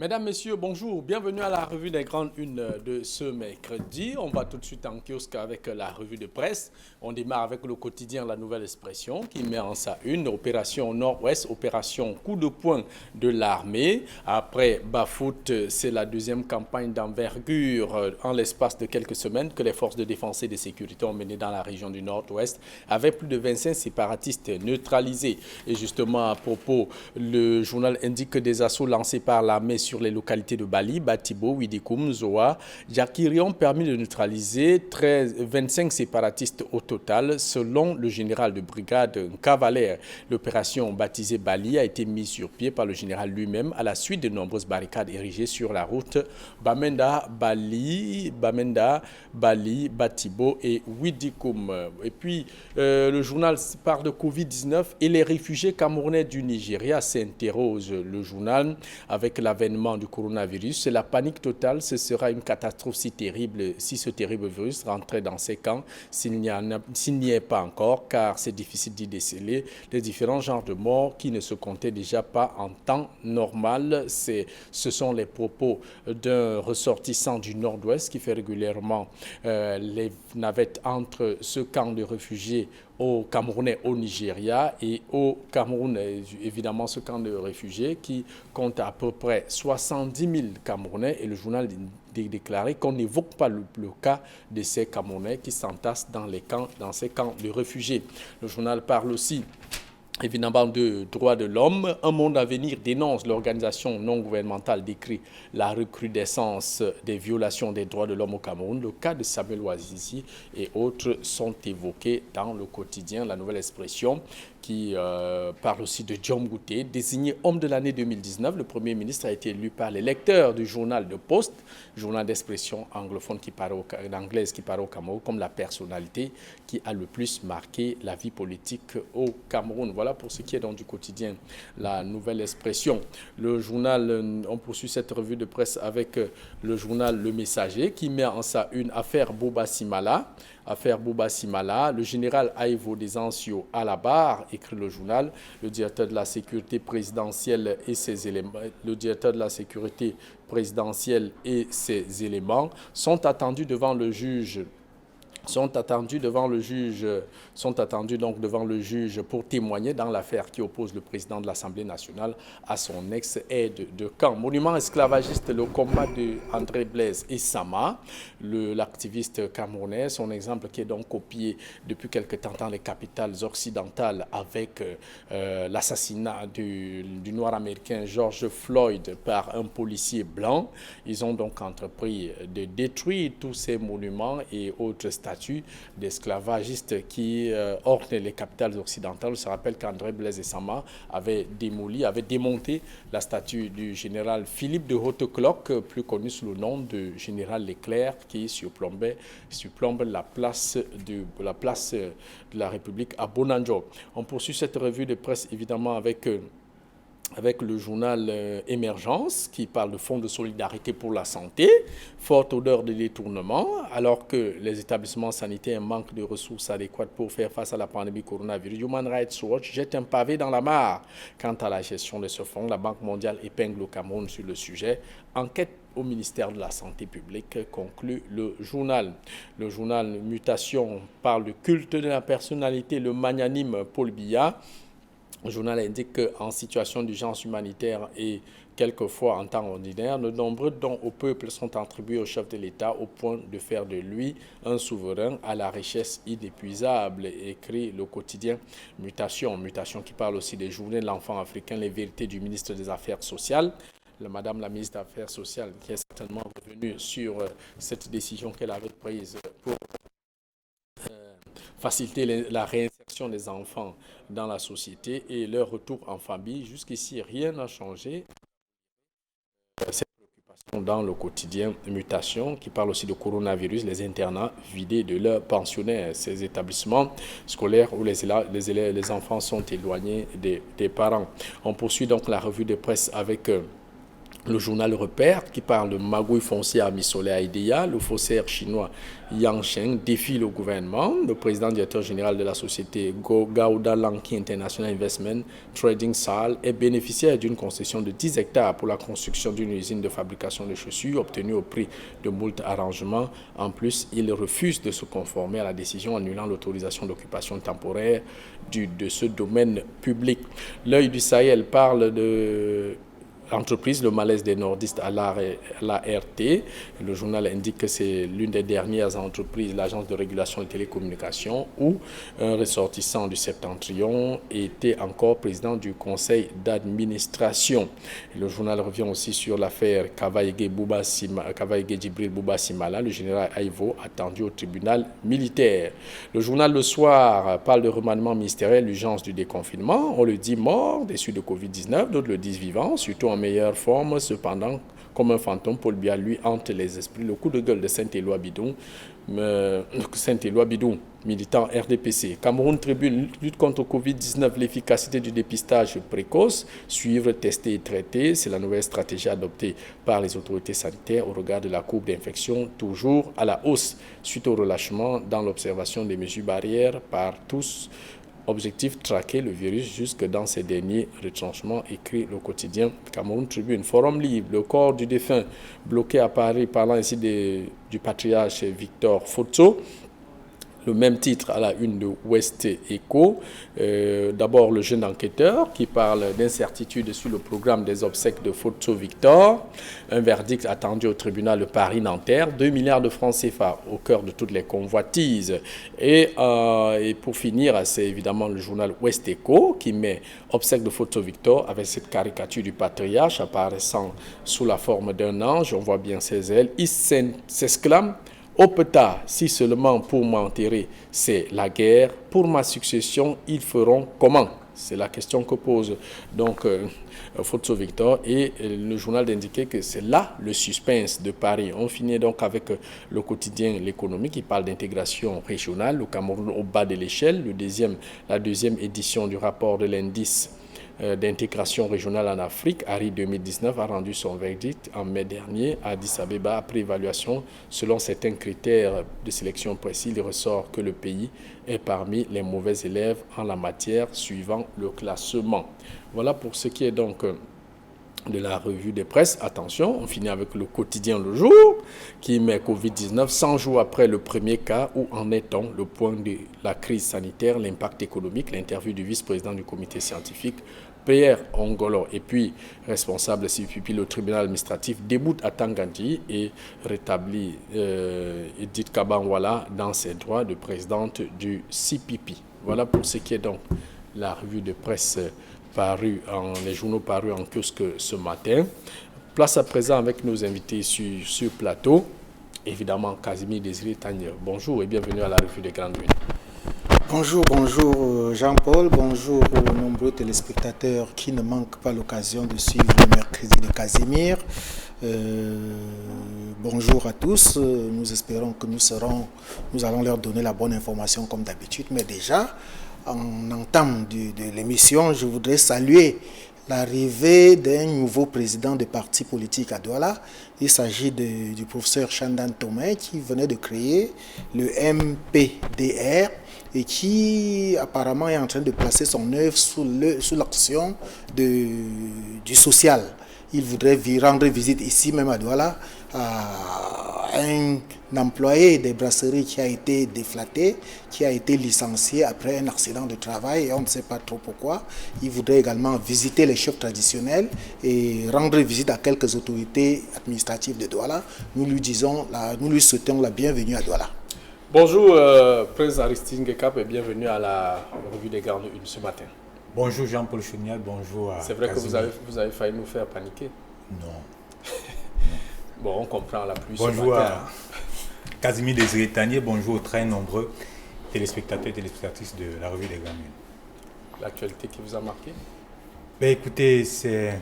Mesdames, Messieurs, bonjour. Bienvenue à la revue des grandes unes de ce mercredi. On va tout de suite en kiosque avec la revue de presse. On démarre avec le quotidien La Nouvelle Expression qui met en sa une opération Nord-Ouest, opération coup de poing de l'armée. Après Bafout, c'est la deuxième campagne d'envergure en l'espace de quelques semaines que les forces de défense et de sécurité ont mené dans la région du Nord-Ouest avec plus de 25 séparatistes neutralisés. Et justement, à propos, le journal indique que des assauts lancés par l'armée sur les localités de Bali, Batibo, Widikoum, Zoa, Jakiri ont permis de neutraliser 25 séparatistes au total, selon le général de brigade Cavalaire. L'opération baptisée Bali a été mise sur pied par le général lui-même à la suite de nombreuses barricades érigées sur la route Bamenda-Bali, Batibo et Widikoum. Et puis, le journal parle de Covid-19 et les réfugiés camerounais du Nigeria s'interroge. Le journal avec l'avènement du coronavirus. C'est la panique totale. Ce sera une catastrophe si terrible si ce terrible virus rentrait dans ces camps, s'il n'y est pas encore, car c'est difficile d'y déceler les différents genres de morts qui ne se comptaient déjà pas en temps normal. Ce sont les propos d'un ressortissant du Nord-Ouest qui fait régulièrement les navettes entre ce camp de réfugiés aux Camerounais au Nigeria et au Cameroun, évidemment, ce camp de réfugiés qui compte à peu près 70 000 Camerounais. Et le journal déclaré qu'on n'évoque pas le cas de ces Camerounais qui s'entassent dans ces camps de réfugiés. Le journal parle aussi évidemment de droits de l'homme. Un monde à venir dénonce l'organisation non gouvernementale décrit la recrudescence des violations des droits de l'homme au Cameroun. Le cas de Samuel Ouazizi et autres sont évoqués dans le quotidien La Nouvelle Expression qui parle aussi de Diom Gouté. Désigné homme de l'année 2019, le Premier ministre a été élu par les lecteurs du journal de Poste, journal d'expression anglophone anglaise qui parle au Cameroun, comme la personnalité qui a le plus marqué la vie politique au Cameroun. Voilà pour ce qui est donc du quotidien La Nouvelle Expression. Le journal, on poursuit cette revue de presse avec le journal Le Messager qui met en sa une affaire Boba Simala. Affaire Boba Simala, le général Aïvo Desancio à la barre, écrit le journal. Le directeur de la sécurité présidentielle et ses éléments, sont attendus devant le juge pour témoigner dans l'affaire qui oppose le président de l'Assemblée nationale à son ex-aide de camp. Monument esclavagiste, le combat de André Blaise et Sama, l'activiste camerounais, son exemple qui est donc copié depuis quelque temps dans les capitales occidentales avec l'assassinat du noir américain George Floyd par un policier blanc. Ils ont donc entrepris de détruire tous ces monuments et autres statues d'esclavagistes qui ornent les capitales occidentales. On se rappelle qu'André Blaise et Sama avait démonté la statue du général Philippe de Hautecloque, plus connu sous le nom de général Leclerc, qui surplombe la place de la République à Bonanjo. On poursuit cette revue de presse évidemment avec le journal Émergence qui parle de fonds de solidarité pour la santé, forte odeur de détournement, alors que les établissements sanitaires manquent de ressources adéquates pour faire face à la pandémie coronavirus. Human Rights Watch jette un pavé dans la mare. Quant à la gestion de ce fonds, la Banque mondiale épingle le Cameroun sur le sujet. Enquête au ministère de la Santé publique, conclut le journal. Le journal Mutation parle du culte de la personnalité, le magnanime Paul Biya. Le journal indique qu'en situation d'urgence humanitaire et quelquefois en temps ordinaire, de nombreux dons au peuple sont attribués au chef de l'État au point de faire de lui un souverain à la richesse inépuisable, écrit le quotidien Mutation. Mutation qui parle aussi des journées de l'enfant africain, les vérités du ministre des Affaires sociales. Madame la ministre des Affaires sociales qui est certainement revenue sur cette décision qu'elle avait prise pour faciliter la réinsertion des enfants dans la société et leur retour en famille. Jusqu'ici, rien n'a changé. Cette préoccupation dans le quotidien Mutation, qui parle aussi de coronavirus, les internats vidés de leurs pensionnaires, ces établissements scolaires où les enfants sont éloignés des parents. On poursuit donc la revue de presse avec Le journal Repère qui parle de magouille foncière à Missolé à Idéa, le faussaire chinois Yang Sheng défie le gouvernement. Le président directeur général de la société Gauda Lanki International Investment Trading SAL est bénéficiaire d'une concession de 10 hectares pour la construction d'une usine de fabrication de chaussures obtenue au prix de moult arrangements. En plus, il refuse de se conformer à la décision annulant l'autorisation d'occupation temporaire de ce domaine public. L'œil du Sahel parle de l'entreprise, le malaise des nordistes à l'ART. Le journal indique que c'est l'une des dernières entreprises, l'agence de régulation des télécommunications, où un ressortissant du Septentrion était encore président du conseil d'administration. Le journal revient aussi sur l'affaire Kavaïge Djibril Bouba Simala, le général Aïvo, attendu au tribunal militaire. Le journal Le Soir parle de remaniement ministériel, l'urgence du déconfinement. On le dit mort, déçu de Covid-19, d'autres le disent vivant, surtout en meilleure forme, cependant, comme un fantôme, Paul Biya lui hante les esprits. Le coup de gueule de Saint-Éloi Bidou, militant RDPC. Cameroun Tribune, lutte contre Covid-19, l'efficacité du dépistage précoce, suivre, tester et traiter, c'est la nouvelle stratégie adoptée par les autorités sanitaires au regard de la courbe d'infection, toujours à la hausse, suite au relâchement dans l'observation des mesures barrières par tous. Objectif, traquer le virus jusque dans ses derniers retranchements, écrit le quotidien Cameroun Tribune. Forum libre, le corps du défunt bloqué à Paris, parlant ici du patriarche Victor Fotso. Le même titre à la une de West Echo. D'abord, le jeune enquêteur qui parle d'incertitude sur le programme des obsèques de Fotso Victor. Un verdict attendu au tribunal de Paris-Nanterre. 2 milliards de francs CFA au cœur de toutes les convoitises. Et pour finir, c'est évidemment le journal West Echo qui met obsèques de Fotso Victor avec cette caricature du patriarche apparaissant sous la forme d'un ange. On voit bien ses ailes. Il s'exclame: au pétard, si seulement pour m'enterrer, c'est la guerre. Pour ma succession, ils feront comment? C'est la question que pose donc Fotso Victor, et le journal d'indiquer que c'est là le suspense de Paris. On finit donc avec le quotidien L'économie qui parle d'intégration régionale, le Cameroun au bas de l'échelle, la deuxième édition du rapport de l'indice d'intégration régionale en Afrique, ARI 2019, a rendu son verdict en mai dernier à Addis Abeba. Après évaluation, selon certains critères de sélection précis, il ressort que le pays est parmi les mauvais élèves en la matière, suivant le classement. Voilà pour ce qui est donc de la revue de presse. Attention, on finit avec le quotidien Le Jour qui met Covid-19 100 jours après le premier cas. Où en est-on? Le point de la crise sanitaire, l'impact économique, l'interview du vice-président du comité scientifique Pierre Ongolo, et puis responsable CPP, le tribunal administratif déboute à Tangandji et rétablit Edith Kabanwala dans ses droits de présidente du CPP. Voilà pour ce qui est donc la revue de presse les journaux parus en kiosque ce matin. Place à présent avec nos invités sur plateau. Évidemment, Casimir Désiré Tagne, bonjour et bienvenue à la revue des Grandes Lunes. Bonjour Jean-Paul, bonjour aux nombreux téléspectateurs qui ne manquent pas l'occasion de suivre le mercredi de Casimir. Bonjour à tous, nous espérons que nous allons leur donner la bonne information comme d'habitude, mais déjà, en entame de l'émission, je voudrais saluer l'arrivée d'un nouveau président de parti politique à Douala. Il s'agit du professeur Chandan Tomé qui venait de créer le MPDR et qui apparemment est en train de placer son œuvre sous l'action du social. Il voudrait rendre visite ici même à Douala à un employé des brasseries qui a été déflaté, qui a été licencié après un accident de travail et on ne sait pas trop pourquoi. Il voudrait également visiter les chefs traditionnels et rendre visite à quelques autorités administratives de Douala. Nous lui souhaitons la bienvenue à Douala. Bonjour, Président Aristide Ngekap et bienvenue à la revue des Grandes Lunes ce matin. Bonjour Jean-Paul Chounial, bonjour à C'est vrai Casimir. que vous avez failli nous faire paniquer. Non. Bon, on comprend la pluie Bonjour ce matin. à Casimir Désiré Tanier, bonjour aux très nombreux téléspectateurs et téléspectatrices de la revue des Grandes Lunes. L'actualité qui vous a marqué? Écoutez, c'est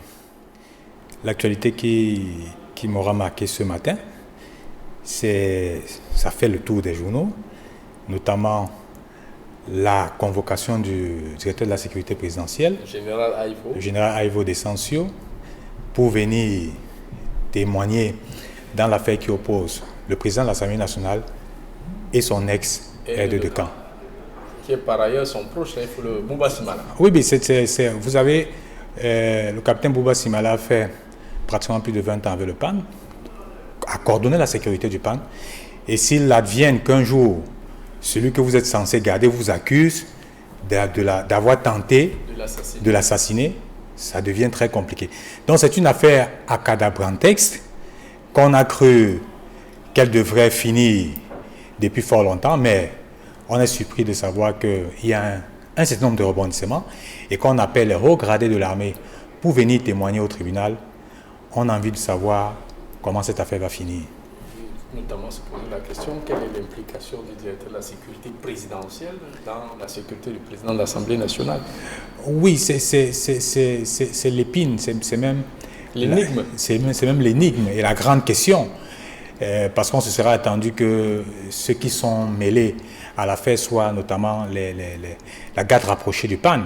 l'actualité qui m'aura marqué ce matin. Ça fait le tour des journaux, notamment la convocation du directeur de la sécurité présidentielle, Le général Aïvo. le général Aïvo Descencio, pour venir témoigner dans l'affaire qui oppose le président de l'Assemblée nationale et son ex-aide de camp. Qui est par ailleurs son proche, le Bouba Simala. Oui, mais vous avez, le capitaine Bouba Simala a fait pratiquement plus de 20 ans avec le PAN, a coordonné la sécurité du PAN. Et s'il advienne qu'un jour, celui que vous êtes censé garder vous accuse d'avoir tenté de l'assassiner, ça devient très compliqué. Donc c'est une affaire acadabrantex qu'on a cru qu'elle devrait finir depuis fort longtemps, mais on est surpris de savoir qu'il y a un certain nombre de rebondissements et qu'on appelle les hauts gradés de l'armée pour venir témoigner au tribunal. On a envie de savoir comment cette affaire va finir. Notamment se poser la question, quelle est l'implication du directeur de la sécurité présidentielle dans la sécurité du président de l'Assemblée nationale? Oui, c'est l'épine, c'est même l'énigme. C'est même l'énigme et la grande question. Parce qu'on se sera attendu que ceux qui sont mêlés à l'affaire soient notamment la garde rapprochée du PAN.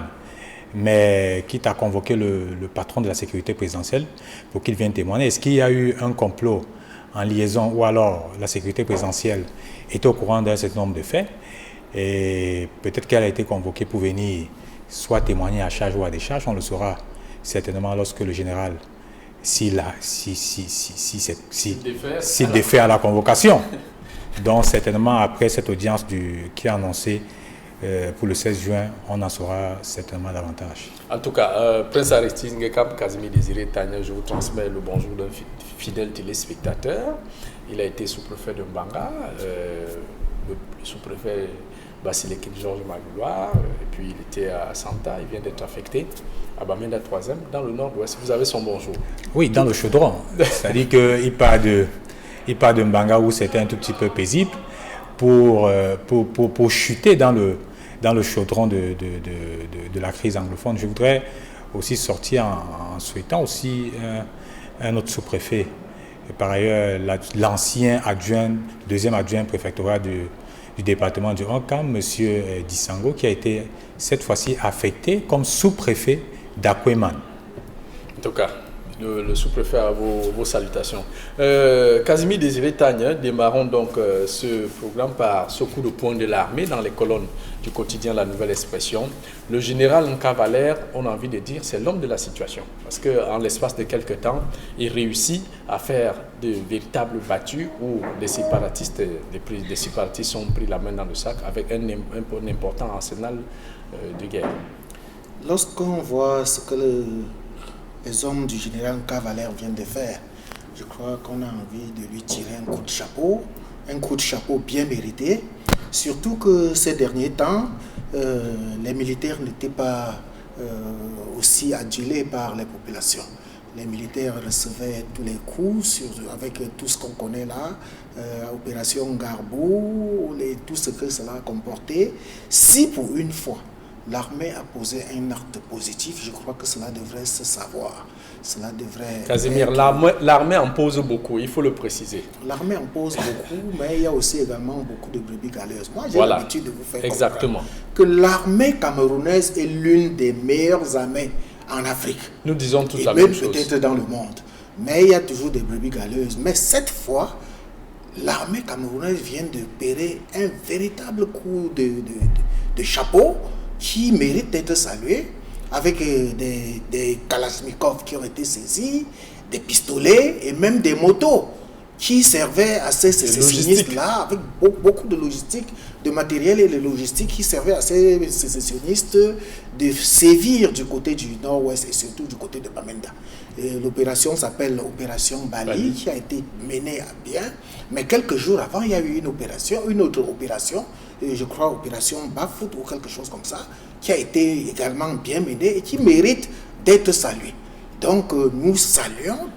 Mais quitte à convoquer le patron de la sécurité présidentielle pour qu'il vienne témoigner, est-ce qu'il y a eu un complot en liaison ou alors la sécurité présidentielle est au courant d'un certain nombre de faits et peut-être qu'elle a été convoquée pour venir soit témoigner à charge ou à décharge. On le saura certainement lorsque le général s'il défait à la convocation. Donc certainement après cette audience qui est annoncée pour le 16 juin, on en saura certainement davantage. En tout cas, Prince Aristide Ngekam Kazimi Désiré Tania, je vous transmets le bonjour d'un fidèle téléspectateur. Il a été sous-préfet de Mbanga, le sous-préfet Basilekine Georges Magloire, et puis il était à Santa, il vient d'être affecté à Bamenda 3e, dans le nord-ouest. Vous avez son bonjour. Oui, dans le chaudron. C'est-à-dire qu'il part de Mbanga où c'était un tout petit peu paisible pour chuter dans le chaudron de la crise anglophone. Je voudrais aussi sortir en souhaitant aussi un autre sous-préfet. Et par ailleurs, l'ancien deuxième adjoint préfectoral du département du Haut-Kam, M. Dissango, qui a été cette fois-ci affecté comme sous-préfet d'Akweman. En tout cas, le sous-préfet a vos salutations. Kazimi Désiré Tania, démarrons donc ce programme par ce coup de poing de l'armée dans les colonnes du quotidien La Nouvelle Expression. Le général Nkavaler, on a envie de dire, c'est l'homme de la situation. Parce qu'en l'espace de quelques temps, il réussit à faire de véritables battues où les séparatistes ont pris la main dans le sac avec un important arsenal de guerre. Lorsqu'on voit ce que les hommes du général Nkavaler viennent de faire, je crois qu'on a envie de lui tirer un coup de chapeau bien mérité, surtout que ces derniers temps, les militaires n'étaient pas aussi adulés par les populations. Les militaires recevaient tous les coups avec tout ce qu'on connaît là, opération Garbou, tout ce que cela a comporté. Si pour une fois, l'armée a posé un acte positif, je crois que cela devrait se savoir. Cela devrait... Casimir, l'armée en pose beaucoup, il faut le préciser. L'armée en pose beaucoup, mais il y a aussi également beaucoup de brebis galeuses. Moi, j'ai l'habitude de vous faire comprendre que l'armée camerounaise est l'une des meilleures armées en Afrique. Nous disons tous la même chose. Et même peut-être dans le monde. Mais il y a toujours des brebis galeuses. Mais cette fois, l'armée camerounaise vient de payer un véritable coup de chapeau qui mérite d'être salué, avec des Kalachnikov qui ont été saisis, des pistolets et même des motos qui servaient à ces sécessionnistes-là, avec beaucoup de logistique, de matériel et de logistique qui servaient à ces sécessionnistes de sévir du côté du nord-ouest et surtout du côté de Bamenda. L'opération s'appelle l'opération Bali, qui a été menée à bien, mais quelques jours avant, il y a eu une autre opération, je crois opération Bafout ou quelque chose comme ça, qui a été également bien menée et qui mérite d'être saluée. Donc nous saluons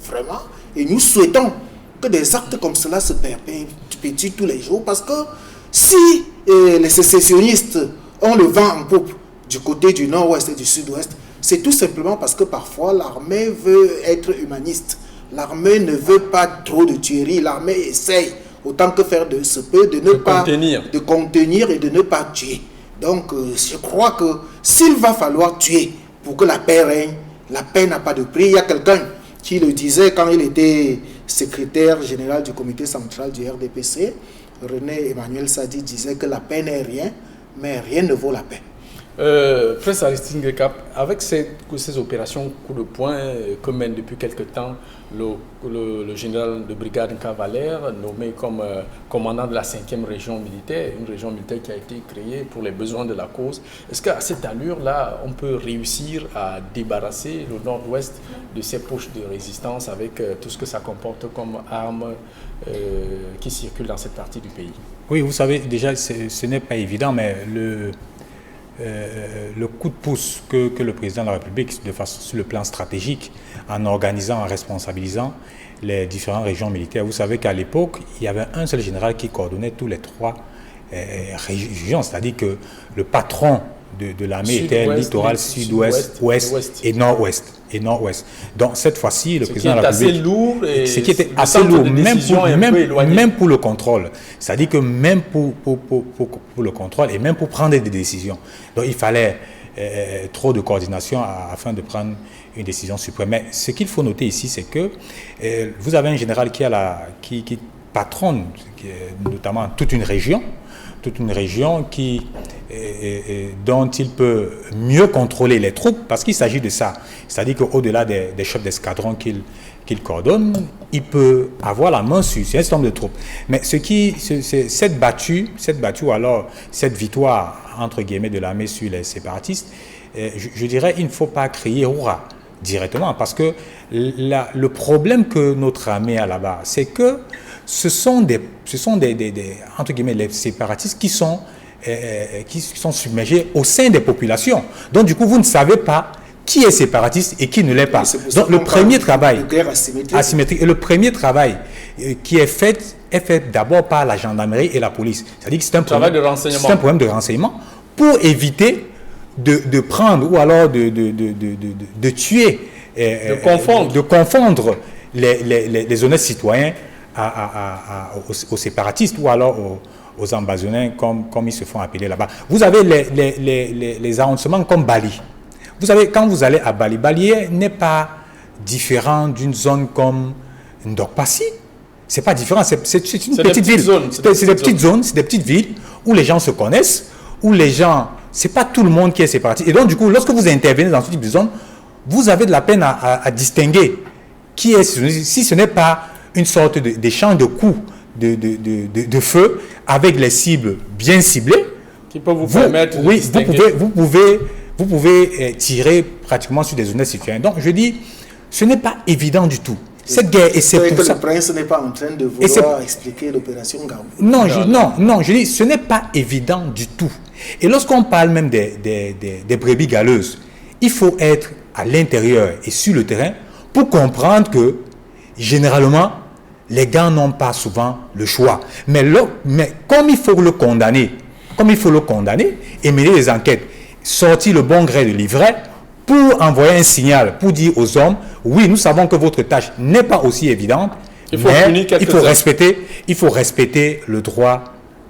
vraiment et nous souhaitons que des actes comme cela se perpétuent tous les jours, parce que si les sécessionnistes ont le vent en poupe du côté du nord-ouest et du sud-ouest, c'est tout simplement parce que parfois l'armée veut être humaniste. L'armée ne veut pas trop de tueries. L'armée essaye autant que faire de se peut de contenir et de ne pas tuer. Donc je crois que s'il va falloir tuer pour que la paix règne, la paix n'a pas de prix. Il y a quelqu'un qui le disait quand il était secrétaire général du comité central du RDPC. René Emmanuel Sadi disait que la paix n'est rien, mais rien ne vaut la paix. Prince Aristide Ngekap, avec ces opérations coup de poing que mène depuis quelque temps le général de brigade Cavalère, nommé comme commandant de la 5e région militaire, une région militaire qui a été créée pour les besoins de la cause, est-ce qu'à cette allure-là, on peut réussir à débarrasser le nord-ouest de ces poches de résistance avec tout ce que ça comporte comme armes qui circulent dans cette partie du pays? Oui, vous savez, déjà, ce n'est pas évident, mais le coup de pouce que le président de la République, de façon sur le plan stratégique, en organisant, en responsabilisant les différentes régions militaires. Vous savez qu'à l'époque, il y avait un seul général qui coordonnait tous les 3 régions, c'est-à-dire que le patron de l'armée était littoral, sud-ouest, ouest et nord-ouest. Donc cette fois-ci, le président de la République, ce qui était assez lourd, même pour le contrôle. C'est-à-dire que même pour le contrôle et même pour prendre des décisions. Donc il fallait trop de coordination afin de prendre une décision suprême. Mais ce qu'il faut noter ici, c'est que vous avez un général qui patronne notamment toute une région dont il peut mieux contrôler les troupes, parce qu'il s'agit de ça. C'est-à-dire qu'au-delà des chefs d'escadron qu'il coordonne, il peut avoir la main sur un certain nombre de troupes. Mais cette battue ou alors cette victoire, entre guillemets, de l'armée sur les séparatistes, je dirais il ne faut pas crier hurrah directement, parce que le problème que notre armée a là-bas, c'est que ce sont des entre guillemets, les séparatistes qui sont submergés au sein des populations. Donc du coup, vous ne savez pas qui est séparatiste et qui ne l'est pas. Donc le premier travail asymétrique, et le premier travail qui est fait d'abord par la gendarmerie et la police. C'est-à-dire que c'est un problème de renseignement pour éviter de prendre ou alors de tuer, de confondre les honnêtes citoyens aux séparatistes ou alors aux ambazoniens comme ils se font appeler là-bas. Vous avez les arrondissements comme Bali. Vous savez, quand vous allez à Bali, Bali n'est pas différent d'une zone comme Ndokpassi. C'est pas différent, c'est une petite ville. C'est des petites zones, c'est des petites villes où les gens se connaissent, où les gens, c'est pas tout le monde qui est séparatiste. Et donc du coup, lorsque vous intervenez dans ce type de zone, vous avez de la peine à distinguer qui est, si ce n'est pas une sorte d'échange de coups de feu avec les cibles bien ciblées, qui peut vous permettre de distinguer. Vous pouvez tirer pratiquement sur des honnêtes citoyens. Donc je dis, ce n'est pas évident du tout. Cette guerre, et c'est pour ça. Le prince n'est pas en train de vouloir expliquer l'opération Gambou. Non, je dis, ce n'est pas évident du tout. Et lorsqu'on parle même des brebis galeuses, il faut être à l'intérieur et sur le terrain pour comprendre que, généralement, les gars n'ont pas souvent le choix. Mais comme il faut le condamner, et mener des enquêtes, sortir le bon gré de livret, pour envoyer un signal, pour dire aux hommes, oui, nous savons que votre tâche n'est pas aussi évidente, mais il faut respecter le droit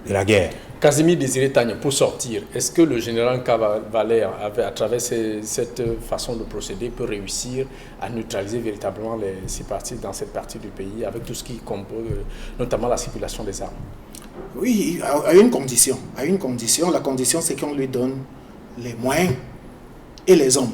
de la guerre. Casimir Désiré Tagna, pour sortir, est-ce que le général Cavalère, à travers cette façon de procéder, peut réussir à neutraliser véritablement les séparatistes dans cette partie du pays, avec tout ce qui compose, notamment la circulation des armes? Oui, à une condition. La condition, c'est qu'on lui donne les moyens et les hommes.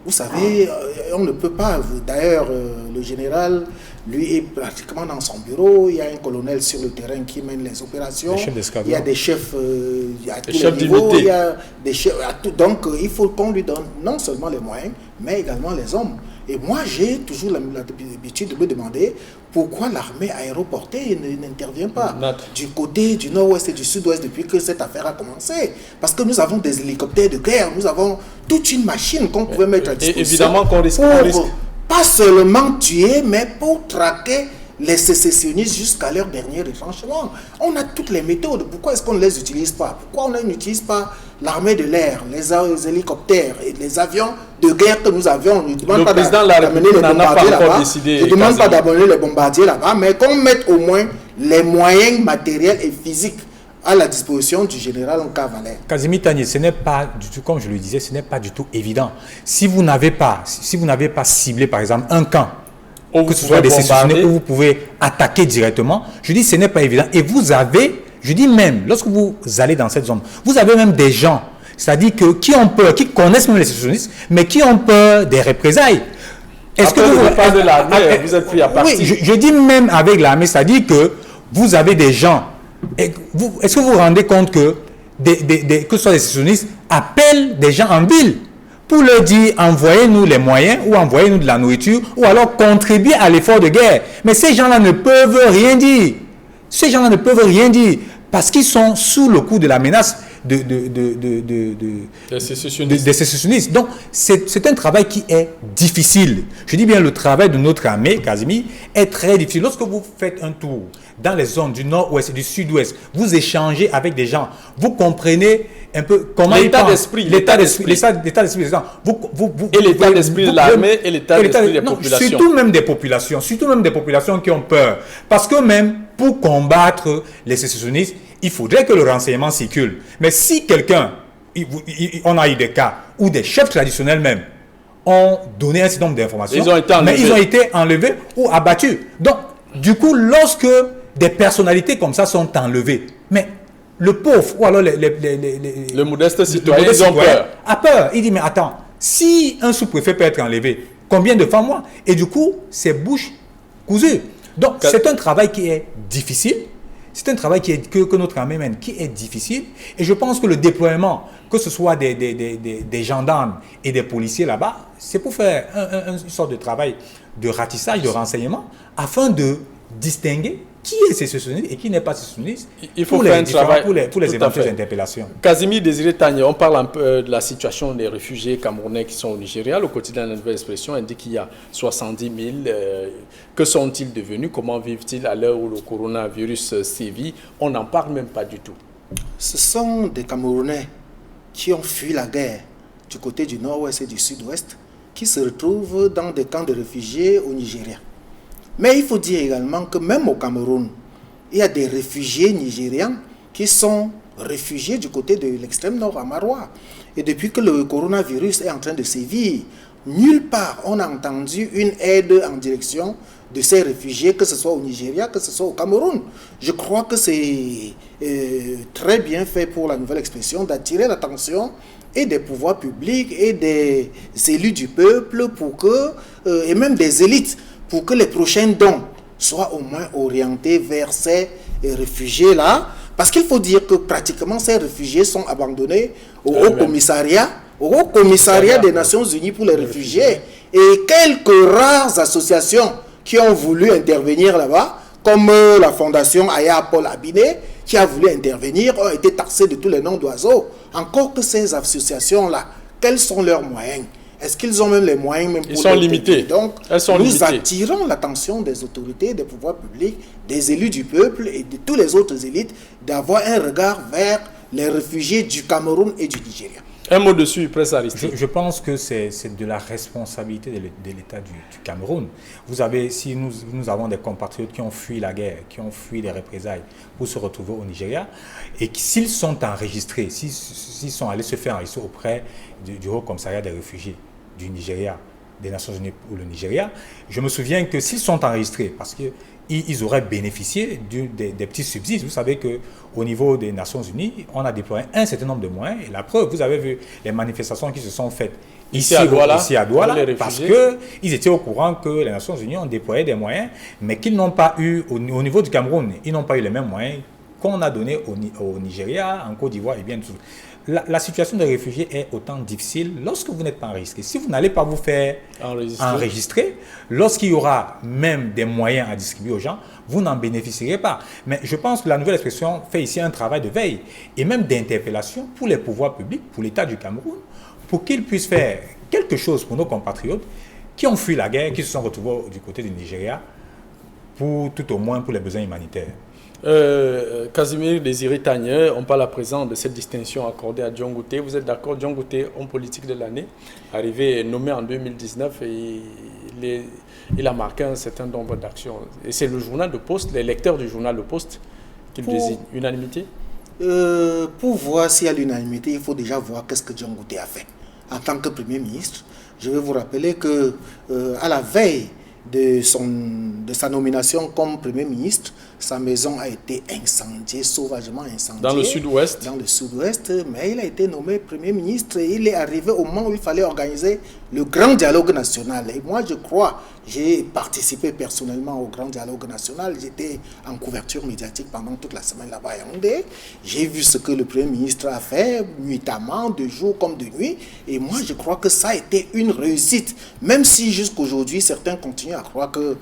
Vous savez, on ne peut pas. D'ailleurs, le général, lui, est pratiquement dans son bureau. Il y a un colonel sur le terrain qui mène les opérations. Il y a des chefs à tous les niveaux. Il y a des chefs à tout. Donc, il faut qu'on lui donne non seulement les moyens, mais également les hommes. Et moi, j'ai toujours l'habitude de me demander pourquoi l'armée aéroportée n'intervient pas du côté du nord-ouest et du sud-ouest depuis que cette affaire a commencé. Parce que nous avons des hélicoptères de guerre, nous avons toute une machine qu'on pouvait mettre à disposition. Évidemment qu'on risque. Pas seulement tuer, mais pour traquer les sécessionnistes jusqu'à leur dernier retranchement. On a toutes les méthodes. Pourquoi est-ce qu'on ne les utilise pas? Pourquoi on n'utilise pas l'armée de l'air, les hélicoptères et les avions de guerre que nous avions? On ne demande pas d'amener les bombardiers là-bas. On ne demande pas d'amener les bombardiers là-bas, mais qu'on mette au moins les moyens matériels et physiques à la disposition du général Nkavale. Casimir Tanier, ce n'est pas du tout, comme je le disais, ce n'est pas du tout évident. Si vous n'avez pas ciblé, par exemple, un camp, que ce soit des sécessionnés où vous pouvez attaquer directement, je dis ce n'est pas évident. Et vous avez, je dis même, lorsque vous allez dans cette zone, vous avez même des gens, c'est-à-dire qui ont peur, qui connaissent même les sécessionnistes, mais qui ont peur des représailles. Est-ce que vous parlez de l'armée, vous êtes pris à partie? Oui, je dis même avec l'armée, c'est-à-dire que vous avez des gens. Est-ce que vous vous rendez compte que que ce soit des sécessionnistes appellent des gens en ville pour leur dire envoyez-nous les moyens ou envoyez-nous de la nourriture ou alors contribuez à l'effort de guerre. Mais ces gens-là ne peuvent rien dire. Ces gens-là ne peuvent rien dire parce qu'ils sont sous le coup de la menace des sécessionnistes. Donc, c'est un travail qui est difficile. Je dis bien le travail de notre armée, Casimir, est très difficile. Lorsque vous faites un tour dans les zones du nord-ouest et du sud-ouest, vous échangez avec des gens, vous comprenez un peu comment l'état d'esprit des gens. Et l'état d'esprit de l'armée et l'état d'esprit des populations. Surtout même des populations qui ont peur. Parce que même pour combattre les sécessionnistes, il faudrait que le renseignement circule. Mais si quelqu'un, on a eu des cas où des chefs traditionnels même ont donné un certain nombre d'informations, ils ont été enlevés ou abattus. Donc, du coup, lorsque des personnalités comme ça sont enlevées, mais le pauvre ou alors le modeste citoyen, ils ont peur. A peur. Il dit, mais attends, si un sous-préfet peut être enlevé, combien de fois moi? Et du coup, c'est bouche cousue. Donc, c'est un travail qui est difficile. C'est un travail que notre armée mène qui est difficile. Et je pense que le déploiement, que ce soit des gendarmes et des policiers là-bas, c'est pour faire une sorte de travail de ratissage, de renseignement, afin de distinguer qui est sécessionniste et qui n'est pas sécessionniste. Il faut faire un travail pour les éventuelles interpellations. Casimir Désiré Tanier, on parle un peu de la situation des réfugiés camerounais qui sont au Nigeria. Le quotidien de la Nouvelle Expression indique qu'il y a 70 000. Que sont-ils devenus? Comment vivent-ils à l'heure où le coronavirus sévit? On n'en parle même pas du tout. Ce sont des Camerounais qui ont fui la guerre du côté du nord-ouest et du sud-ouest, qui se retrouvent dans des camps de réfugiés au Nigeria. Mais il faut dire également que même au Cameroun, il y a des réfugiés nigérians qui sont réfugiés du côté de l'extrême nord à Maroua. Et depuis que le coronavirus est en train de sévir, nulle part on a entendu une aide en direction de ces réfugiés, que ce soit au Nigeria, que ce soit au Cameroun. Je crois que c'est très bien fait pour la Nouvelle Expression d'attirer l'attention et des pouvoirs publics et des élus du peuple pour que, et même des élites, pour que les prochains dons soient au moins orientés vers ces réfugiés-là. Parce qu'il faut dire que pratiquement ces réfugiés sont abandonnés au Haut Commissariat des Nations Unies pour les réfugiés. Et quelques rares associations qui ont voulu intervenir là-bas, comme la fondation Aya Paul Abiné, qui a voulu intervenir, ont été taxées de tous les noms d'oiseaux. Encore que ces associations-là, quels sont leurs moyens? Est-ce qu'ils ont même les moyens même pour... Ils sont limités. Donc, nous attirons l'attention des autorités, des pouvoirs publics, des élus du peuple et de tous les autres élites d'avoir un regard vers les réfugiés du Cameroun et du Nigeria. Un mot dessus, Presse Aristide. Je pense que c'est de la responsabilité de l'État du Cameroun. Vous avez, si nous avons des compatriotes qui ont fui la guerre, qui ont fui les représailles pour se retrouver au Nigeria, et s'ils sont enregistrés, s'ils sont allés se faire enregistrer auprès du Haut Commissariat des réfugiés du Nigeria, des Nations Unies pour le Nigeria, je me souviens que s'ils sont enregistrés, parce qu'ils auraient bénéficié des petits subsides. Vous savez qu'au niveau des Nations Unies, on a déployé un certain nombre de moyens. Et la preuve, vous avez vu les manifestations qui se sont faites ici à Douala, parce qu'ils étaient au courant que les Nations Unies ont déployé des moyens, mais qu'ils n'ont pas eu, au niveau du Cameroun, ils n'ont pas eu les mêmes moyens qu'on a donnés au Nigeria, en Côte d'Ivoire et bien tout. La situation des réfugiés est autant difficile lorsque vous n'êtes pas enregistré. Si vous n'allez pas vous faire enregistrer, lorsqu'il y aura même des moyens à distribuer aux gens, vous n'en bénéficierez pas. Mais je pense que la Nouvelle Expression fait ici un travail de veille et même d'interpellation pour les pouvoirs publics, pour l'État du Cameroun, pour qu'ils puissent faire quelque chose pour nos compatriotes qui ont fui la guerre, qui se sont retrouvés du côté du Nigeria, tout au moins pour les besoins humanitaires. Casimir Désiré Tanier, on parle à présent de cette distinction accordée à John Gouté. Vous êtes d'accord, John Gouté, homme politique de l'année, arrivé nommé en 2019 et il a marqué un certain nombre d'actions. Et c'est le journal de Poste, les lecteurs du journal de Poste qui le désignent. Unanimité? pour voir s'il y a l'unanimité, il faut déjà voir qu'est-ce que John Ngouté a fait. En tant que Premier ministre, je vais vous rappeler que à la veille de sa nomination comme Premier ministre, sa maison a été incendiée, sauvagement incendiée. Dans le sud-ouest. Dans le sud-ouest, mais il a été nommé Premier ministre et il est arrivé au moment où il fallait organiser le grand dialogue national. Et moi, je crois, j'ai participé personnellement au grand dialogue national. J'étais en couverture médiatique pendant toute la semaine là-bas à Yaoundé. J'ai vu ce que le Premier ministre a fait, nuitamment, de jour comme de nuit. Et moi, je crois que ça a été une réussite. Même si jusqu'aujourd'hui, certains continuent à croire que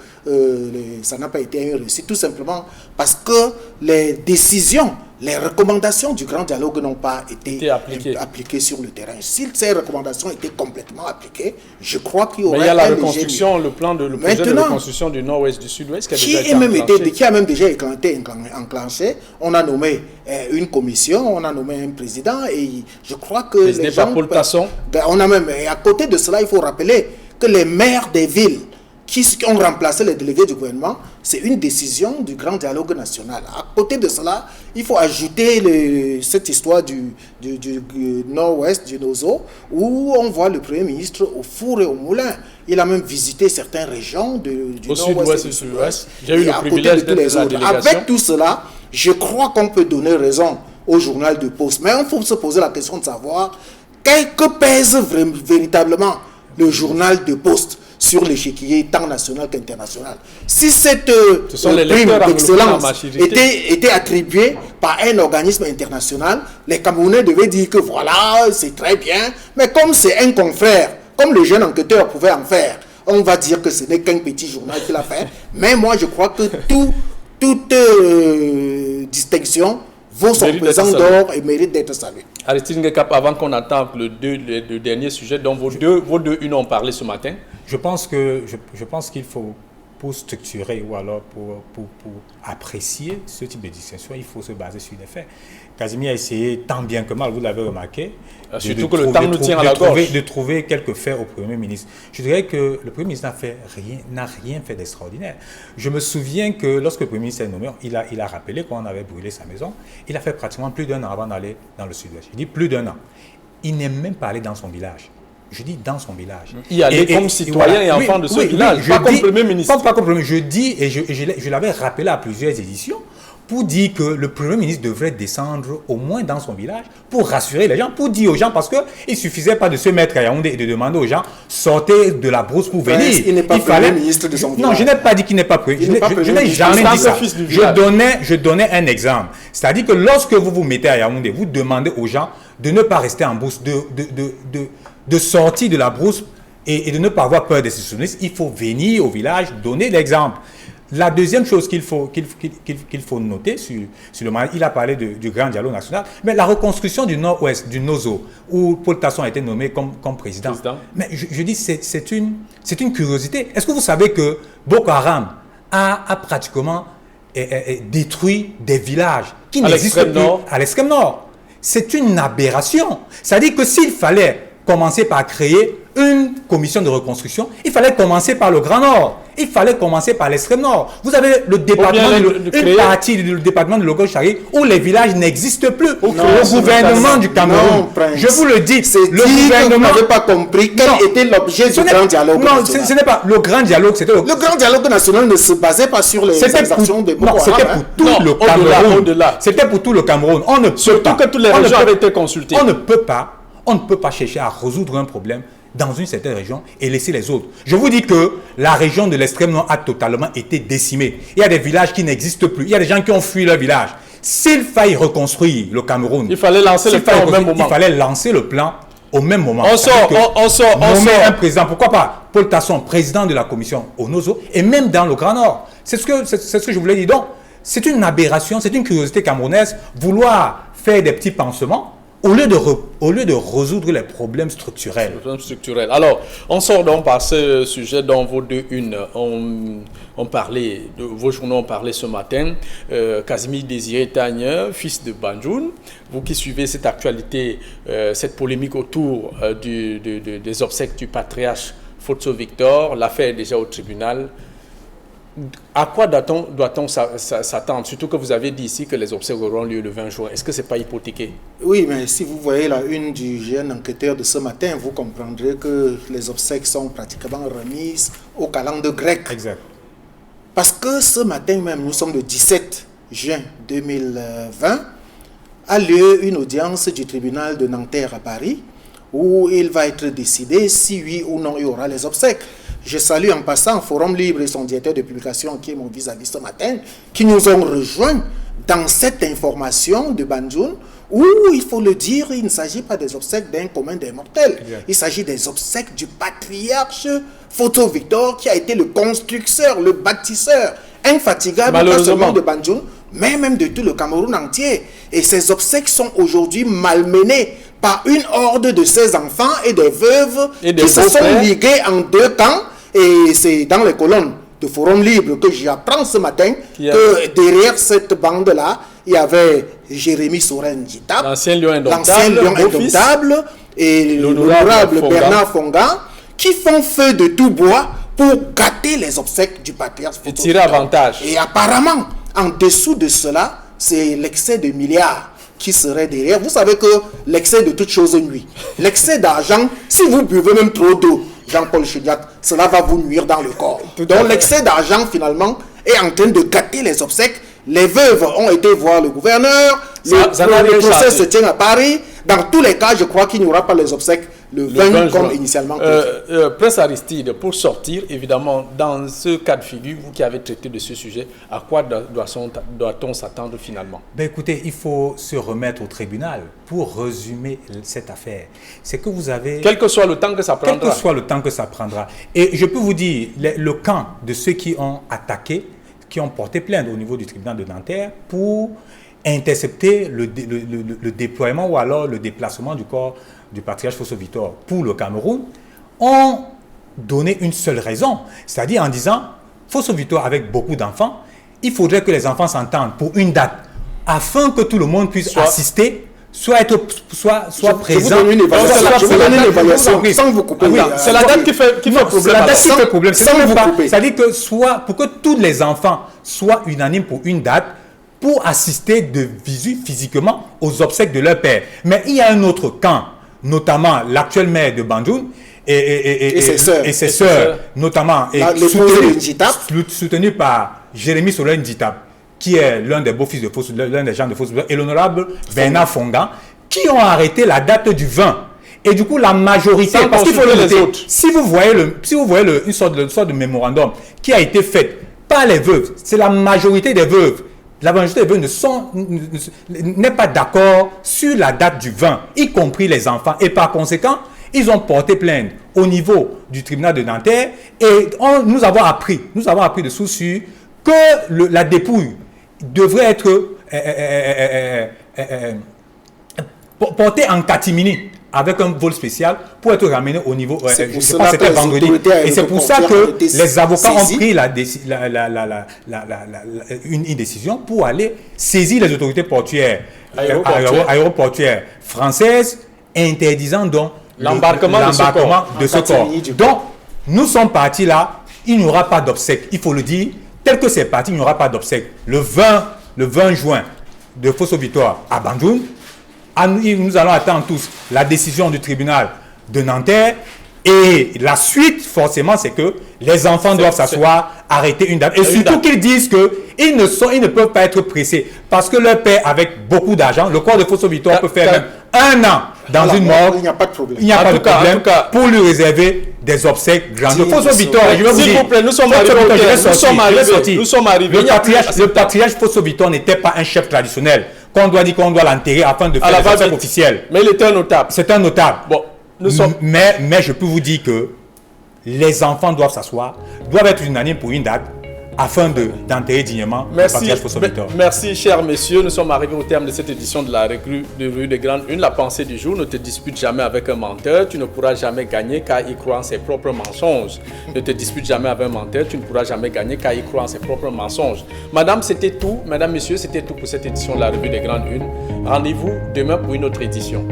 ça n'a pas été une réussite. Tout simplement parce que les décisions, les recommandations du grand dialogue n'ont pas été appliquées sur le terrain. Si ces recommandations étaient complètement appliquées, je crois qu'il y aurait... Mais il y a la reconstruction, le projet de reconstruction du nord-ouest, du sud-ouest qui a même déjà été enclenché. On a nommé une commission, on a nommé un président et je crois que les gens... Paul Tasson. On a même, et à côté de cela, il faut rappeler que les maires des villes qui ont remplacé les délégués du gouvernement, c'est une décision du grand dialogue national. À côté de cela, il faut ajouter cette histoire du nord-ouest, du Nozo, où on voit le Premier ministre au four et au moulin. Il a même visité certaines régions du nord-ouest et du sud-ouest. J'ai eu le privilège d'être dans la délégation. Avec tout cela, je crois qu'on peut donner raison au journal de Poste. Mais il faut se poser la question de savoir que pèse véritablement le journal de Poste sur l'échiquier tant national qu'international. Si cette prime d'excellence était attribuée par un organisme international, les Camerounais devaient dire que voilà, c'est très bien, mais comme c'est un confrère, comme le jeune enquêteur pouvait en faire, on va dire que ce n'est qu'un petit journal qu'il a fait. Mais moi, je crois que toute distinction vaut son pesant d'or et mérite d'être salué. Aristide Ngekap, avant qu'on attende le dernier sujet dont vos deux unes ont parlé ce matin. Je pense qu'il faut, pour structurer ou alors pour apprécier ce type de distinction, il faut se baser sur des faits. Casimir a essayé tant bien que mal, vous l'avez remarqué, de trouver quelques faits au Premier ministre. Je dirais que le Premier ministre n'a rien fait d'extraordinaire. Je me souviens que lorsque le Premier ministre est nommé, il a rappelé qu'on avait brûlé sa maison. Il a fait pratiquement plus d'1 an avant d'aller dans le sud-ouest. Je dis plus d'1 an. Il n'est même pas allé dans son village. Je dis dans son village. Il allait comme citoyen et enfant de ce village, pas comme Premier ministre. Pas comme Premier ministre. Je dis, et je l'avais rappelé à plusieurs éditions, pour dire que le Premier ministre devrait descendre au moins dans son village pour rassurer les gens, pour dire aux gens, parce qu'il ne suffisait pas de se mettre à Yaoundé et de demander aux gens, sortez de la brousse pour venir. Il n'est pas Premier ministre de son village. Non, je n'ai pas dit qu'il n'est pas Premier ministre. Je n'ai jamais dit ça. Je donnais un exemple. C'est-à-dire que lorsque vous vous mettez à Yaoundé, vous demandez aux gens de ne pas rester en brousse, de sortir de la brousse et de ne pas avoir peur des sécessionnistes. Il faut venir au village, donner l'exemple. La deuxième chose qu'il faut noter sur le moment, il a parlé du grand dialogue national, mais la reconstruction du nord-ouest, du Nozo, où Paul Tasson a été nommé comme président. Mais je dis, c'est une curiosité. Est-ce que vous savez que Boko Haram a pratiquement détruit des villages qui n'existent plus à l'extrême nord? C'est une aberration. C'est-à-dire que s'il fallait commencer par créer une commission de reconstruction, il fallait commencer par le Grand Nord. Il fallait commencer par l'extrême nord. Vous avez le département une partie du département de Logo-Chari où les villages n'existent plus. Le gouvernement du Cameroun, je vous le dis, le gouvernement n'avait pas compris quel était l'objet du grand dialogue national. Non, ce n'est pas le grand dialogue. Le grand dialogue national ne se basait pas sur les actions de Boko Haram. C'était pour tout le Cameroun. C'était pour tout le Cameroun. On ne peut pas. Que toutes les régions avaient été consultées. On ne peut pas chercher à résoudre un problème dans une certaine région et laisser les autres. Je vous dis que la région de l'extrême nord a totalement été décimée. Il y a des villages qui n'existent plus. Il y a des gens qui ont fui leur village. S'il fallait reconstruire le Cameroun, il fallait lancer le plan au même moment. Il fallait lancer le plan au même moment. On sort. Un président, pourquoi pas Paul Tasson, président de la commission au Nozo, et même dans le Grand Nord. C'est ce que je voulais dire. Donc, c'est une aberration, c'est une curiosité camerounaise, vouloir faire des petits pansements au lieu de résoudre les problèmes structurels. Alors, on sort donc par ce sujet dont vos deux unes ont parlé, vos journaux ont parlé ce matin. Casimir Désiré Tagne, fils de Banjoun, vous qui suivez cette actualité, cette polémique autour des obsèques du patriarche Fotso Victor, l'affaire est déjà au tribunal. À quoi doit-on s'attendre? Surtout que vous avez dit ici que les obsèques auront lieu le 20 juin. Est-ce que ce n'est pas hypothéqué? Oui, mais si vous voyez la une du jeune enquêteur de ce matin, vous comprendrez que les obsèques sont pratiquement remises au calendrier grec. Exact. Parce que ce matin même, nous sommes le 17 juin 2020, a lieu une audience du tribunal de Nanterre à Paris, où il va être décidé si oui ou non il y aura les obsèques. Je salue en passant Forum Libre et son directeur de publication qui est mon vis-à-vis ce matin, qui nous ont rejoints dans cette information de Banjoun, où, il faut le dire, il ne s'agit pas des obsèques d'un commun des mortels. Il s'agit des obsèques du patriarche Photo Victor, qui a été le constructeur, le bâtisseur infatigable, pas seulement de Banjoun, mais même de tout le Cameroun entier. Et ces obsèques sont aujourd'hui malmenées par une horde de ces enfants et des veuves qui se sont ligués en deux camps. Et c'est dans les colonnes de Forum Libre que j'apprends ce matin que derrière cette bande-là, il y avait Jérémy Soren Djitap, l'ancien lion indomptable, et l'honorable Bernard Fonga, qui font feu de tout bois pour gâter les obsèques du patriarche. Et tirer avantage. Et apparemment, en dessous de cela, c'est l'excès de milliards qui serait derrière. Vous savez que l'excès de toute chose nuit. L'excès d'argent, si vous buvez même trop d'eau, Jean-Paul Chediat, cela va vous nuire dans le corps. Donc l'excès d'argent, finalement, est en train de gâter les obsèques. Les veuves ont été voir le gouverneur. Le procès se tient à Paris. Dans tous les cas, je crois qu'il n'y aura pas les obsèques le 20 comme initialement prévu. Prince Aristide, pour sortir, évidemment, dans ce cas de figure, vous qui avez traité de ce sujet, à quoi doit-on s'attendre finalement? Ben écoutez, il faut se remettre au tribunal pour résumer cette affaire. C'est que vous avez... Quel que soit le temps que ça prendra. Quel que soit le temps que ça prendra. Et je peux vous dire, le camp de ceux qui ont attaqué, qui ont porté plainte au niveau du tribunal de Nanterre pour intercepter le déploiement ou alors le déplacement du corps du patriarche Fosso Victor pour le Cameroun, ont donné une seule raison, c'est-à-dire en disant, Fosso Victor avec beaucoup d'enfants, il faudrait que les enfants s'entendent pour une date, afin que tout le monde puisse assister, soit présent. Je vous donne une évaluation, sans vous couper. C'est la date qui fait problème. C'est la date qui fait problème. C'est-à-dire que pour que tous les enfants soient unanimes pour une date, pour assister de visu physiquement aux obsèques de leur père. Mais il y a un autre camp, notamment l'actuel maire de Banjoun et ses sœurs, notamment soutenu par Jérémy Soren Djitap, qui est l'un des beaux-fils de Fosso, l'un des gens de Fosso, et l'honorable Bernard Fonga, qui ont arrêté la date du 20. Et du coup, la majorité, parce qu'il faut le noter, si vous voyez une sorte de mémorandum qui a été fait par les veuves, c'est la majorité des veuves. La majorité des veuves n'est pas d'accord sur la date du 20, y compris les enfants. Et par conséquent, ils ont porté plainte au niveau du tribunal de Nanterre et nous avons appris de source sûre que la dépouille devrait être portée en catimini avec un vol spécial pour être ramené au niveau, c'était vendredi. Et c'est pour ça que les avocats ont pris une décision pour aller saisir les autorités portuaires, aéroportuaires françaises, interdisant donc l'embarquement de ce corps. Donc, nous sommes partis là, il n'y aura pas d'obsèques. Il faut le dire, tel que c'est parti, il n'y aura pas d'obsèques. Le 20 juin de Fosso Victor à Banjoun, nous allons attendre tous la décision du tribunal de Nanterre et la suite, forcément, c'est que les enfants doivent s'asseoir, arrêter une date. Et surtout qu'ils disent qu'ils ne peuvent pas être pressés parce que leur père, avec beaucoup d'argent, le corps de Fosso Victor peut faire même 1 an dans une morgue. Il n'y a pas de problème. Il n'y a pas de problème pour lui réserver des obsèques grandes. Fosso Victor, je vais vous dire, s'il vous plaît, nous sommes arrivés. Le patriarche Fosso Victor n'était pas un chef traditionnel qu'on doit dire qu'on doit l'enterrer afin de faire les obsèques officielles. Mais il était un notable. C'est un notable. Bon, mais je peux vous dire que les enfants doivent s'asseoir, doivent être unanimes pour une date afin d'enterrer dignement le patriarche Fosso Victor. Merci, chers messieurs. Nous sommes arrivés au terme de cette édition de la Revue des Grandes Unes. La pensée du jour: ne te dispute jamais avec un menteur. Tu ne pourras jamais gagner car il croit en ses propres mensonges. Ne te dispute jamais avec un menteur. Tu ne pourras jamais gagner car il croit en ses propres mensonges. Madame, c'était tout. Mesdames, messieurs, c'était tout pour cette édition de la Revue des Grandes Unes. Rendez-vous demain pour une autre édition.